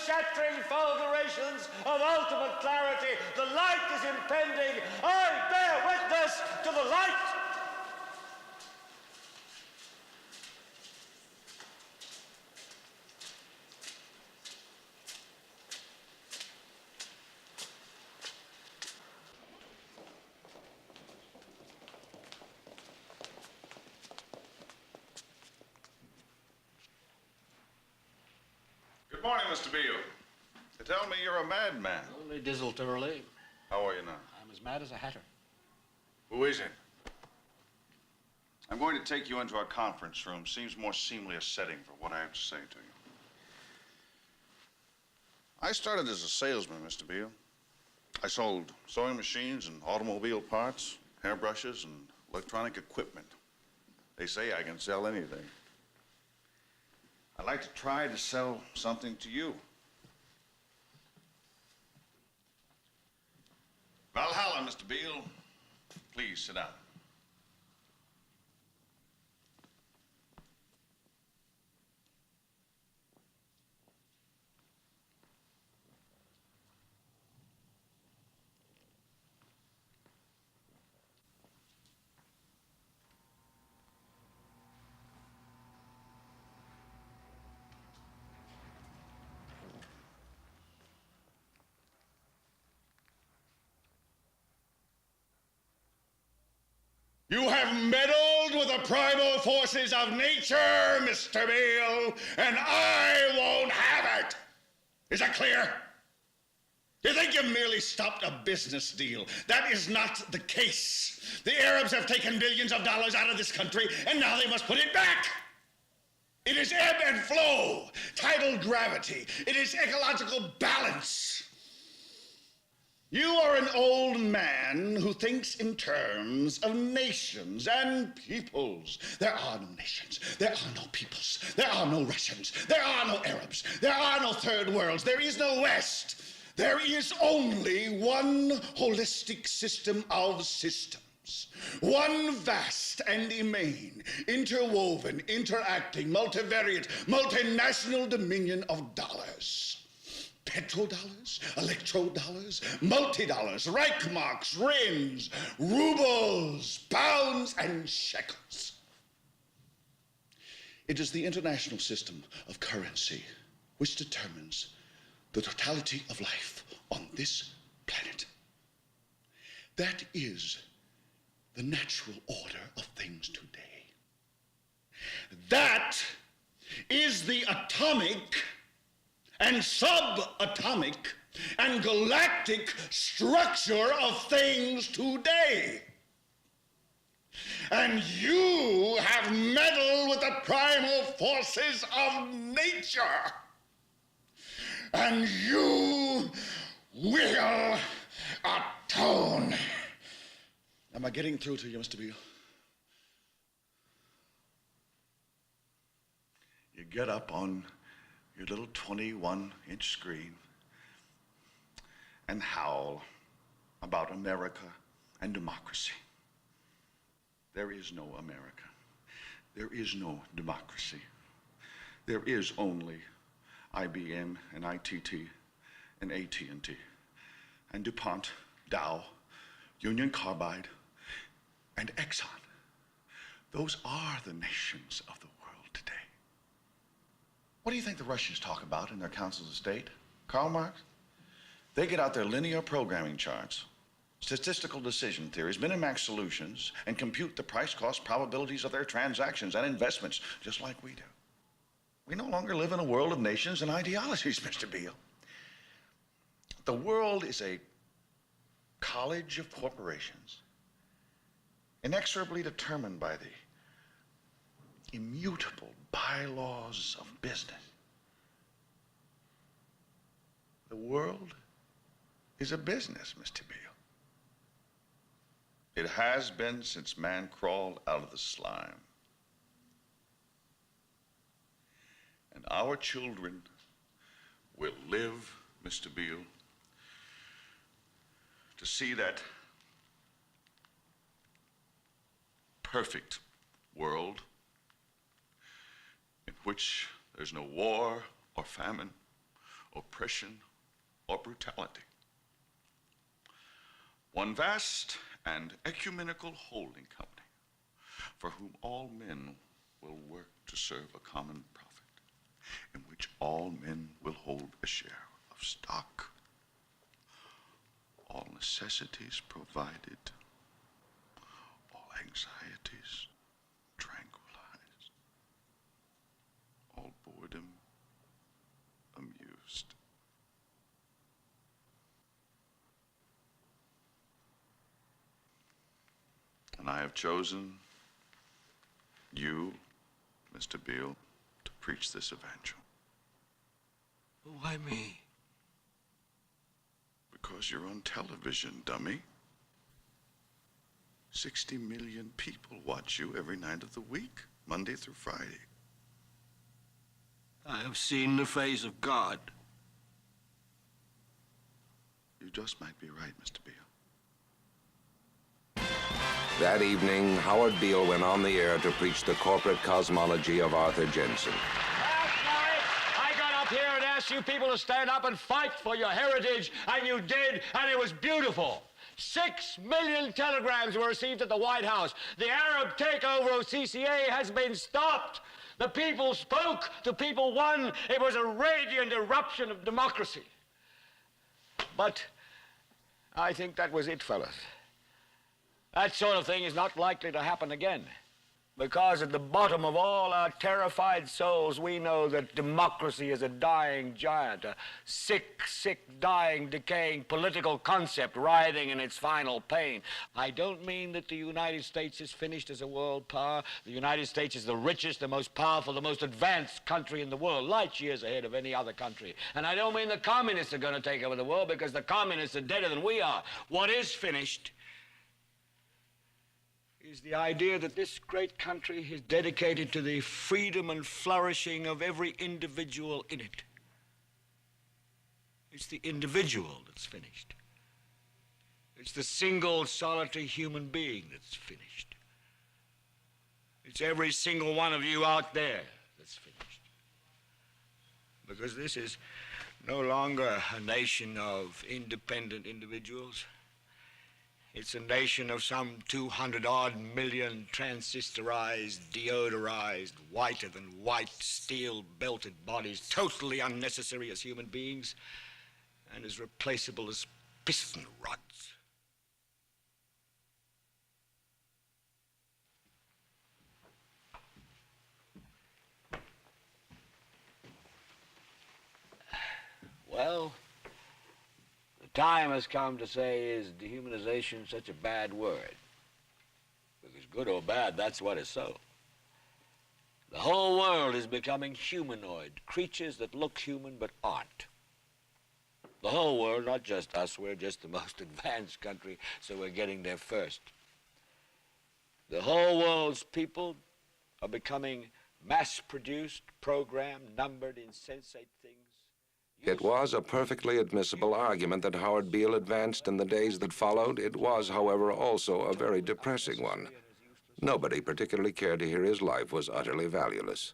earth-shattering fulgurations of ultimate clarity. The light is impending. I bear witness to the light. Good morning, Mr. Beale. They tell me you're a madman. Only desultorily. How are you now? I'm as mad as a hatter. Who is it? I'm going to take you into our conference room. Seems more seemly a setting for what I have to say to you. I started as a salesman, Mr. Beale. I sold sewing machines and automobile parts, hairbrushes, and electronic equipment. They say I can sell anything. I'd like to try to sell something to you. Valhalla, Mr. Beale. Please sit down. You have meddled with the primal forces of nature, Mr. Beale, and I won't have it. Is that clear? You think you merely stopped a business deal. That is not the case. The Arabs have taken billions of dollars out of this country, and now they must put it back. It is ebb and flow, tidal gravity. It is ecological balance. You are an old man who thinks in terms of nations and peoples. There are no nations. There are no peoples. There are no Russians. There are no Arabs. There are no third worlds. There is no West. There is only one holistic system of systems. One vast and immane, interwoven, interacting, multivariate, multinational dominion of dollars. Petrodollars, electrodollars, multi-dollars, Reichmarks, Rins, rubles, pounds, and shekels. It is the international system of currency which determines the totality of life on this planet. That is the natural order of things today. That is the atomic and subatomic and galactic structure of things today. And you have meddled with the primal forces of nature. And you will atone. Am I getting through to you, Mr. Beale? You get up on your little 21-inch screen and howl about America and democracy. There is no America. There is no democracy. There is only IBM and ITT and AT&T and DuPont, Dow, Union Carbide, and Exxon. Those are the nations of the world today. What do you think the Russians talk about in their councils of state? Karl Marx? They get out their linear programming charts, statistical decision theories, Minimax solutions, and compute the price-cost probabilities of their transactions and investments, just like we do. We no longer live in a world of nations and ideologies, Mr. Beale. The world is a college of corporations, inexorably determined by the immutable bylaws of business. The world is a business, Mr. Beale. It has been since man crawled out of the slime. And our children will live, Mr. Beale, to see that perfect world in which there's no war or famine oppression, or brutality. One vast and ecumenical holding company for whom all men will work to serve a common profit, in which all men will hold a share of stock, all necessities provided, all anxieties tranquilized, all boredom amused. And I have chosen you, Mr. Beale, to preach this evangel. Why me? Because you're on television, dummy. 60 million people watch you every night of the week, Monday through Friday. I have seen the face of God. You just might be right, Mr. Beale. That evening, Howard Beale went on the air to preach the corporate cosmology of Arthur Jensen. Last night, I got up here and asked you people to stand up and fight for your heritage, and you did, and it was beautiful. 6 million telegrams were received at the White House. The Arab takeover of CCA has been stopped. The people spoke, the people won. It was a radiant eruption of democracy. But I think that was it, fellas. That sort of thing is not likely to happen again. Because at the bottom of all our terrified souls, we know that democracy is a dying giant, a sick, dying, decaying political concept writhing in its final pain. I don't mean that the United States is finished as a world power. The United States is the richest, the most powerful, the most advanced country in the world, light years ahead of any other country. And I don't mean the communists are going to take over the world, because the communists are deader than we are. What is finished is the idea that this great country is dedicated to the freedom and flourishing of every individual in it. It's the individual that's finished. It's the single, solitary human being that's finished. It's every single one of you out there that's finished. Because this is no longer a nation of independent individuals. It's a nation of some 200-odd million transistorized, deodorized, whiter than white, steel-belted bodies, totally unnecessary as human beings and as replaceable as piston rods. Well, the time has come to say, is dehumanization such a bad word? Because good or bad, that's what is so. The whole world is becoming humanoid, creatures that look human but aren't. The whole world, not just us, we're just the most advanced country, so we're getting there first. The whole world's people are becoming mass-produced, programmed, numbered, insensate things. It was a perfectly admissible argument that Howard Beale advanced in the days that followed. It was, however, also a very depressing one. Nobody particularly cared to hear his life was utterly valueless.